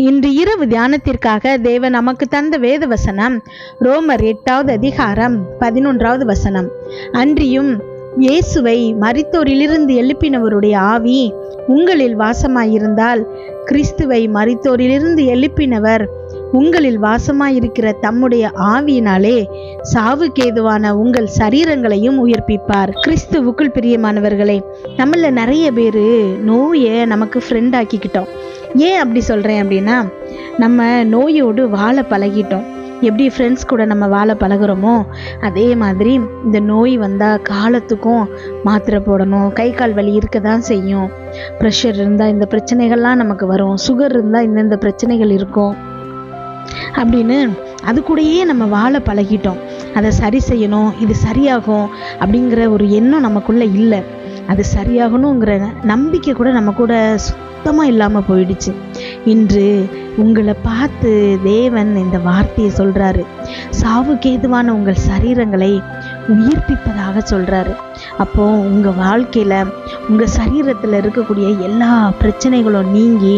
இன்று இரவு தியானத்திற்காக தேவன் நமக்கு தந்த வேத வசனம் ரோமர் 8வது அதிகாரம் 11வது வசனம். அன்றியும் இயேசுவை மரித்தோரிலிருந்து எழுப்பினவருடைய ஆவி உங்களில் வாசமாயிருந்தால் கிறிஸ்துவை மரித்தோரிலிருந்து எழுப்பினவர் உங்களில் வாசமாயிருக்கிற தம்முடைய ஆவியினாலே சாவுக்கேதுவான உங்கள் சரீரங்களையும் உயிர்ப்பிப்பார். கிறிஸ்துவுக்குள் பிரியமானவர்களே, நம்மள நிறைய பேர் நோயை நமக்கு ஃப்ரெண்ட் ஆக்கிக்கிட்டோம். ஏன் அப்படி சொல்கிறேன் அப்படின்னா, நம்ம நோயோடு வாழ பழகிட்டோம். எப்படி ஃப்ரெண்ட்ஸ் கூட நம்ம வாழ பழகிறோமோ அதே மாதிரி இந்த நோய் வந்தால் காலத்துக்கும் மாத்திரை போடணும். கை கால் வலி இருக்க தான் செய்யும். ப்ரெஷர் இருந்தால் இந்த பிரச்சனைகள்லாம் நமக்கு வரும். சுகர் இருந்தால் இந்தந்த பிரச்சனைகள் இருக்கும் அப்படின்னு அது கூடயே நம்ம வாழ பழகிட்டோம். அதை சரி செய்யணும், இது சரியாகும் அப்படிங்கிற ஒரு எண்ணம் நமக்குள்ளே இல்லை. அது சரியாகணுங்கிற நம்பிக்கை கூட நம்ம கூட சுத்தமாக இல்லாமல் போயிடுச்சு. இன்று உங்களை பார்த்து தேவன் இந்த வார்த்தையை சொல்கிறாரு. சாவுக்கேதுவான உங்கள் சரீரங்களை உயிர்ப்பிப்பதாக சொல்கிறாரு. அப்போது உங்கள் வாழ்க்கையில் உங்கள் சரீரத்தில் இருக்கக்கூடிய எல்லா பிரச்சனைகளும் நீங்கி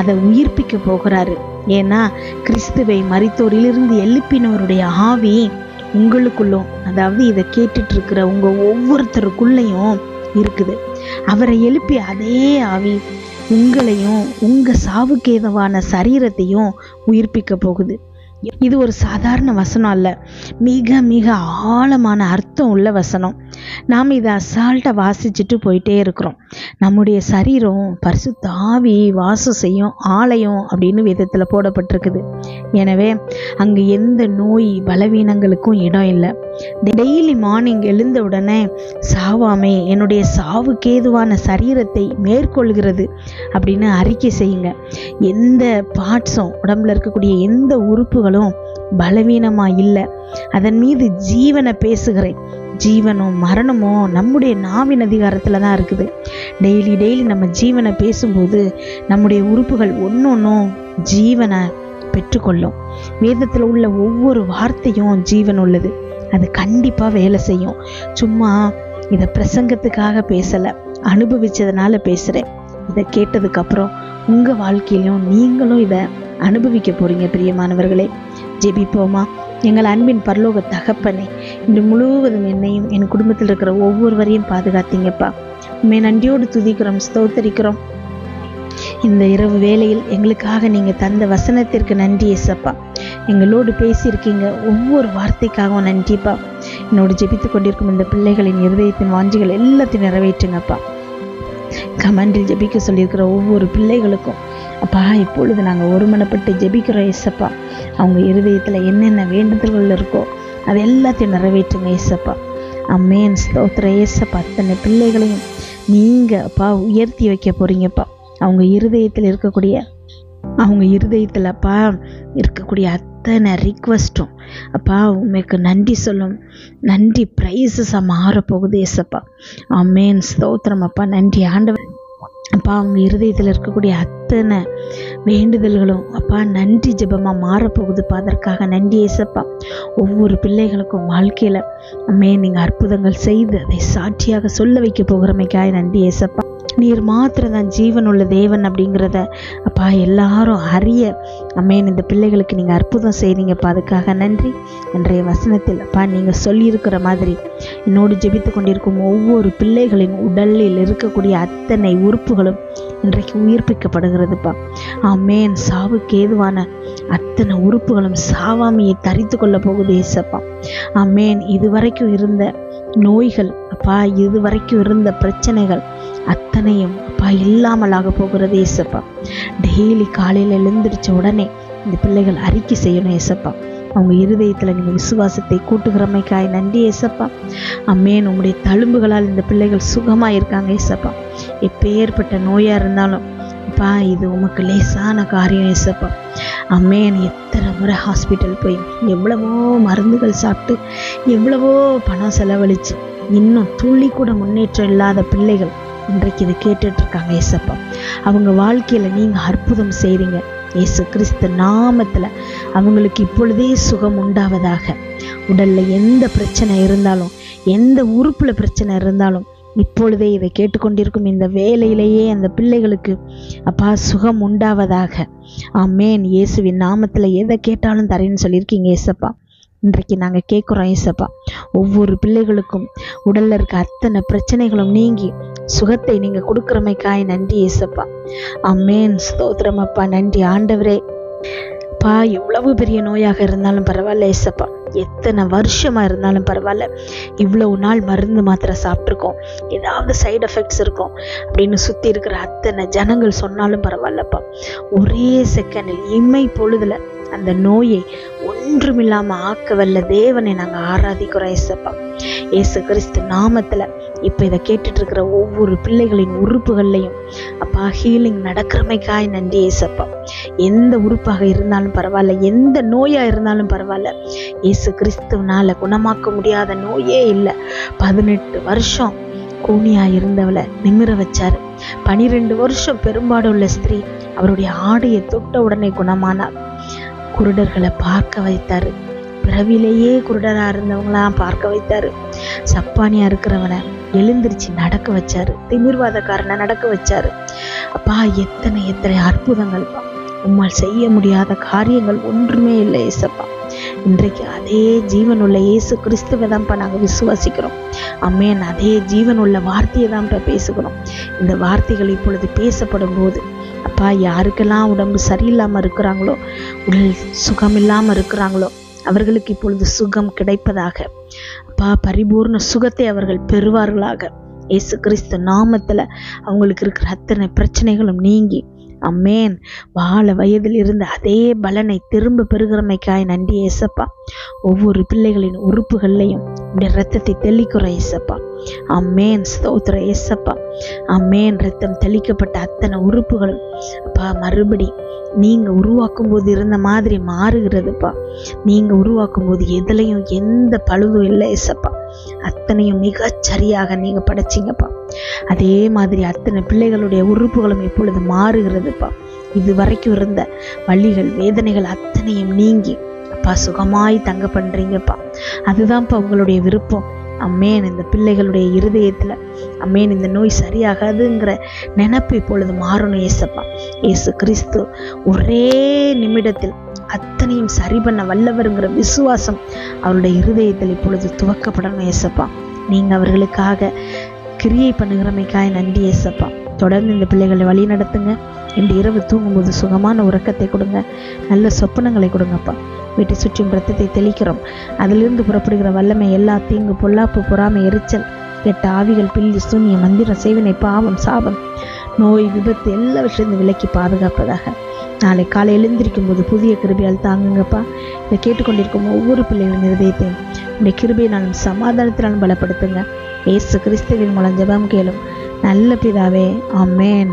அதை உயிர்ப்பிக்க போகிறாரு. ஏன்னா கிறிஸ்துவை மரித்தோரிலிருந்து எழுப்பினவருடைய ஆவி உங்களுக்குள்ளும், அதாவது இதை கேட்டுட்டு இருக்கிற உங்கள் ஒவ்வொருத்தருக்குள்ளேயும் இருக்குது. அவரை எழுப்பி அதே ஆவி உங்களையும் உங்கள் சாவுக்கேதுவான சரீரத்தையும் உயிர்ப்பிக்க போகுது. இது ஒரு சாதாரண வசனம் அல்ல, மிக மிக ஆழமான அர்த்தம் உள்ள வசனம். நாம் இதை அசால்ட்டாக வாசிச்சுட்டு போயிட்டே இருக்கிறோம். நம்முடைய சரீரம் பரிசுத்த ஆவி வாசம் செய்யும் ஆலயம் அப்படின்னு வேதத்தில் போடப்பட்டிருக்குது. எனவே அங்கே எந்த நோய் பலவீனங்களுக்கும் இடம் இல்லை. டெய்லி மார்னிங் எழுந்த உடனே சாவாமே என்னுடைய சாவுக்கேதுவான சரீரத்தை மேற்கொள்கிறது அப்படின்னு அறிக்கை செய்யுங்க. எந்த பார்ட்ஸும் உடம்புல இருக்கக்கூடிய எந்த உறுப்புகளும் பலவீனமாக இல்லை. அதன் மீது ஜீவனை பேசுகிறேன். ஜீவனும் மரணமும் நம்முடைய நாவின் அதிகாரத்தில் தான் இருக்குது. டெய்லி நம்ம ஜீவனை பேசும்போது நம்முடைய உறுப்புகள் ஒன்னொன்னும் ஜீவனை பெற்றுக்கொள்ளும். வேதத்தில் உள்ள ஒவ்வொரு வார்த்தையும் ஜீவன் உள்ளது. அது கண்டிப்பாக வேலை செய்யும். சும்மா இதை பிரசங்கத்துக்காக பேசலை, அனுபவிச்சதுனால பேசுகிறேன். இதை கேட்டதுக்கப்புறம் உங்கள் வாழ்க்கையிலும் நீங்களும் இதை அனுபவிக்க போகிறீங்க. பிரியமானவர்களே, ஜெபிப்போமா. எங்கள் அன்பின் பரலோக தகப்பனே, இன்று முழுவதும் என்னையும் என் குடும்பத்தில் இருக்கிற ஒவ்வொருவரையும் பாதுகாத்தீங்கப்பா. உண்மை நன்றியோடு துதிக்கிறோம், ஸ்தோத்தரிக்கிறோம். இந்த இரவு வேளையில் எங்களுக்காக நீங்கள் தந்த வசனத்திற்கு நன்றி ஏசப்பா. எங்களோடு பேசியிருக்கீங்க, ஒவ்வொரு வார்த்தைக்காகவும் நன்றிப்பா. என்னோடு ஜெபித்து கொண்டிருக்கும் இந்த பிள்ளைகளின் இருதயத்தின் வாஞ்சிகள் எல்லாத்தையும் நிறைவேற்றுங்கப்பா. கமெண்டில் ஜெபிக்க சொல்லியிருக்கிற ஒவ்வொரு பிள்ளைகளுக்கும் அப்பா இப்பொழுது நாங்கள் ஒருமனப்பட்டு ஜெபிக்கிறோம் ஏசப்பா. அவங்க இருதயத்தில் என்னென்ன வேண்டுதல்கள் இருக்கோ அது எல்லாத்தையும் நிறைவேற்றுங்க ஏசப்பா. அம்மேன், ஸ்தோத்திரம் ஏசப்பா. அத்தனை பிள்ளைகளையும் நீங்கள் அப்பா உயர்த்தி வைக்க போகிறீங்கப்பா. அவங்க இருதயத்தில் இருக்கக்கூடிய அத்தனை ரிக்வஸ்ட்டும் அப்பா உண்மைக்கு நன்றி சொல்லும். நன்றி ப்ரைஸஸாக மாறப்போகுது ஏசப்பா. ஆமேன், ஸ்தோத்திரம் அப்பா. நன்றி ஆண்டவர். அப்பா அவங்க இருதயத்தில் இருக்கக்கூடிய அத்தனை வேண்டுதல்களும் அப்பா நன்றி ஜெபமாக மாறப்போகுதுப்பா. அதற்காக நன்றி ஏசப்பா. ஒவ்வொரு பிள்ளைகளுக்கும் வாழ்க்கையில் அம்மே நீங்கள் அற்புதங்கள் செய்து அதை சாட்சியாக சொல்ல வைக்க போகிறமைக்காக நன்றி ஏசப்பா. நீர் மாத்திரம் தான் ஜீவன் உள்ள தேவன் அப்படிங்கிறத அப்பா எல்லாரும் அறிய அம்மேன் இந்த பிள்ளைகளுக்கு நீங்கள் அற்புதம் செய்கிறீங்கப்பா. அதுக்காக நன்றி. இன்றைய வசனத்தில் அப்பா நீங்கள் சொல்லியிருக்கிற மாதிரி என்னோடு ஜெபித்து கொண்டிருக்கும் ஒவ்வொரு பிள்ளைகளின் உடலில் இருக்கக்கூடிய அத்தனை உறுப்புகளும் இன்றைக்கு உயிர்ப்பிக்கப்படுகிறதுப்பா. ஆமேன். சாவுக்கு ஏதுவான அத்தனை உறுப்புகளும் சாவாமையை தரித்து கொள்ள போகுது ஏசப்பா. ஆமேன். இதுவரைக்கும் இருந்த நோய்கள் அப்பா, இதுவரைக்கும் இருந்த பிரச்சனைகள் அத்தனையும் அப்பா இல்லாமலாக போகிறது ஏசப்பா. டெய்லி காலையில் எழுந்திரிச்ச உடனே இந்த பிள்ளைகள் அறிக்கை செய்யணும் ஏசப்பா. அவங்க இருதயத்தில் நீங்கள் விசுவாசத்தை கூட்டுகிறமைக்காய் நன்றி ஏசப்பா. அம்மேன், உங்களுடைய தழும்புகளால் இந்த பிள்ளைகள் சுகமாக இருக்காங்க ஏசப்பா. எப்பேற்பட்ட நோயாக இருந்தாலும் அப்பா இது உமக்கு லேசான காரியம் ஏசப்பா. அம்மேன், எத்தனை முறை ஹாஸ்பிட்டல் போய் எவ்வளவோ மருந்துகள் சாப்பிட்டு எவ்வளவோ பணம் செலவழித்து இன்னும் துள்ளி கூட முன்னேற்றம் இல்லாத பிள்ளைகள் இன்றைக்கு இதை கேட்டுட்ருக்காங்க ஏசப்பா. அவங்க வாழ்க்கையில் நீங்கள் அற்புதம் செய்கிறீங்க இயேசு கிறிஸ்து நாமத்தில். அவங்களுக்கு இப்பொழுதே சுகம் உண்டாவதாக. உடலில் எந்த பிரச்சனை இருந்தாலும், எந்த உறுப்பில் பிரச்சனை இருந்தாலும் இப்பொழுதே இதை கேட்டுக்கொண்டிருக்கும் இந்த வேளையிலேயே அந்த பிள்ளைகளுக்கு அப்பா சுகம் உண்டாவதாக. ஆமேன். இயேசுவின் நாமத்தில் எதை கேட்டாலும் தரேன்னு சொல்லியிருக்கீங்க ஏசப்பா. இன்றைக்கு நாங்கள் கேட்குறோம் ஏசப்பா, ஒவ்வொரு பிள்ளைகளுக்கும் உடல்ல இருக்க அத்தனை பிரச்சனைகளும் நீங்கி சுகத்தை நீங்க கொடுக்குறமைக்காய் நன்றி ஏசப்பா. ஆமேன். ஸ்தோத்திரம் அப்பா. நன்றி ஆண்டவரே. பா எவ்வளவு பெரிய நோயாக இருந்தாலும் பரவாயில்ல ஏசப்பா, எத்தனை வருஷமா இருந்தாலும் பரவாயில்ல, இவ்வளவு நாள் மருந்து மாத்திரை சாப்பிட்ருக்கோம், ஏதாவது சைடு எஃபெக்ட்ஸ் இருக்கும் அப்படின்னு சுத்தி இருக்கிற அத்தனை ஜனங்கள் சொன்னாலும் பரவாயில்லப்பா, ஒரே செகண்டில் இம்மை பொழுதுல அந்த நோயை ஒன்றுமில்லாம ஆக்க வல்ல தேவனை நாங்க ஆராதிக்கிறோம் ஏசப்பா. இயேசு கிறிஸ்து நாமத்துல இப்ப இதை கேட்டுட்டு இருக்கிற ஒவ்வொரு பிள்ளைகளின் உறுப்புகள்லையும் அப்பா ஹீலிங் நடக்கிறமைக்காய் நன்றி ஏசப்பா. எந்த உறுப்பாக இருந்தாலும் பரவாயில்ல, எந்த நோயா இருந்தாலும் பரவாயில்ல, இயேசு கிறிஸ்துவனால குணமாக்க முடியாத நோயே இல்லை. 18 வருஷம் கூனியா இருந்தவளை நிமிர வச்சாரு. 12 வருஷம் பெரும்பாடு உள்ள ஸ்திரீ அவருடைய ஆடையை தொட்ட உடனே குணமானார். குருடர்களை பார்க்க வைத்தாரு. பிறவிலேயே குருடரா இருந்தவங்களாம் பார்க்க வைத்தாரு. சப்பானியா இருக்கிறவனை எழுந்திருச்சு நடக்க வச்சாரு. திமிர்வாதக்காரனை நடக்க வச்சாரு. அப்பா எத்தனை எத்தனை அற்புதங்கள்ப்பா. உம்மால் செய்ய முடியாத காரியங்கள் ஒன்றுமே இல்லை ஏசப்பா. இன்றைக்கு அதே ஜீவனுள்ள இயேசு கிறிஸ்துவை தான்ப்பா நாங்கள் விசுவாசிக்கிறோம். அம்மேன். அதே ஜீவனுள்ள வார்த்தையை தான்ப்பா பேசுகிறோம். இந்த வார்த்தைகள் இப்பொழுது பேசப்படும் போது அப்பா யாருக்கெல்லாம் உடம்பு சரியில்லாமல் இருக்கிறாங்களோ, உடல் சுகம் இல்லாமல் இருக்கிறாங்களோ, அவர்களுக்கு இப்பொழுது சுகம் கிடைப்பதாக. அப்பா பரிபூர்ண சுகத்தை அவர்கள் பெறுவார்களாக. இயேசு கிறிஸ்து நாமத்துல அவங்களுக்கு இருக்கிற அத்தனை பிரச்சனைகளும் நீங்கி அம்மேன் வாழ வயதில் இருந்த அதே பலனை திரும்ப பெறுகிறமைக்காய் நன்றி ஏசப்பா. ஒவ்வொரு பிள்ளைகளின் உறுப்புகள்லையும் இந்த ரத்தத்தை தெளிக்கிற ஏசப்பா. அம்மேன். ஸ்தோத்திர ஏசப்பா. அம்மேன். ரத்தம் தெளிக்கப்பட்ட அத்தனை உறுப்புகளும் அப்பா மறுபடி நீங்க உருவாக்கும் போது இருந்த மாதிரி மாறுகிறதுப்பா. நீங்க உருவாக்கும் போது எதுலையும் எந்த பழுதும் இல்லை ஏசப்பா. அத்தனையும் மிகச்சரியாக நீங்க படைச்சிங்கப்பா. அதே மாதிரி அத்தனை பிள்ளைகளுடைய உறுப்புகளும் இப்பொழுது மாறுகிறதுப்பா. இது வரைக்கும் இருந்த வலிகள் வேதனைகள் அத்தனையும் நீங்கி அப்பா சுகமாய் தங்க பண்றீங்கப்பா. அதுதான்ப்பா உங்களுடைய விருப்பம். அம்மேன். இந்த பிள்ளைகளுடைய இருதயத்துல அம்மேன் இந்த நோய் சரியாகாதுங்கிற நினைப்பு இப்பொழுது மாறணும் ஏசப்பா. இயேசு கிறிஸ்து ஒரே நிமிடத்தில் அத்தனையும் சரி பண்ண வல்லவருங்கிற விசுவாசம் அவருடைய இருதயத்தில் இப்பொழுது துவக்கப்படணும் ஏசப்பா. நீங்க அவர்களுக்காக கிரியை பண்ணுகிறமைக்காய் நன்றி ஏசப்பா. தொடர்ந்து இந்த பிள்ளைகளை வழி நடத்துங்க. இன்று இரவு தூங்கும்போது சுகமான உறக்கத்தை கொடுங்க, நல்ல சொப்பனங்களை கொடுங்கப்பா. வீட்டை சுற்றியும் ரத்தத்தை தெளிக்கிறோம். அதிலிருந்து புறப்படுகிற வல்லமை எல்லா தீங்கு பொல்லாப்பு பொறாமை எரிச்சல் கெட்ட ஆவிகள் பில்லி சூன்ய மந்திரம் சேவனை பாவம் சாபம் நோய் விபத்து எல்லாவற்றிலிருந்து விலக்கி பாதுகாப்பதாக. நாளை காலை எழுந்திருக்கும் போது புதிய கிருபையால் தாங்குங்கப்பா. இதை கேட்டுக்கொண்டிருக்கும் ஒவ்வொரு பிள்ளைகளின் இருதயத்தையும் இந்த கிருபையினாலும் சமாதானத்தினாலும் பலப்படுத்துங்க. இயேசு கிறிஸ்துவின் மூலம் ஜெபம் கேளும் நல்ல பிதாவே. ஆமென்.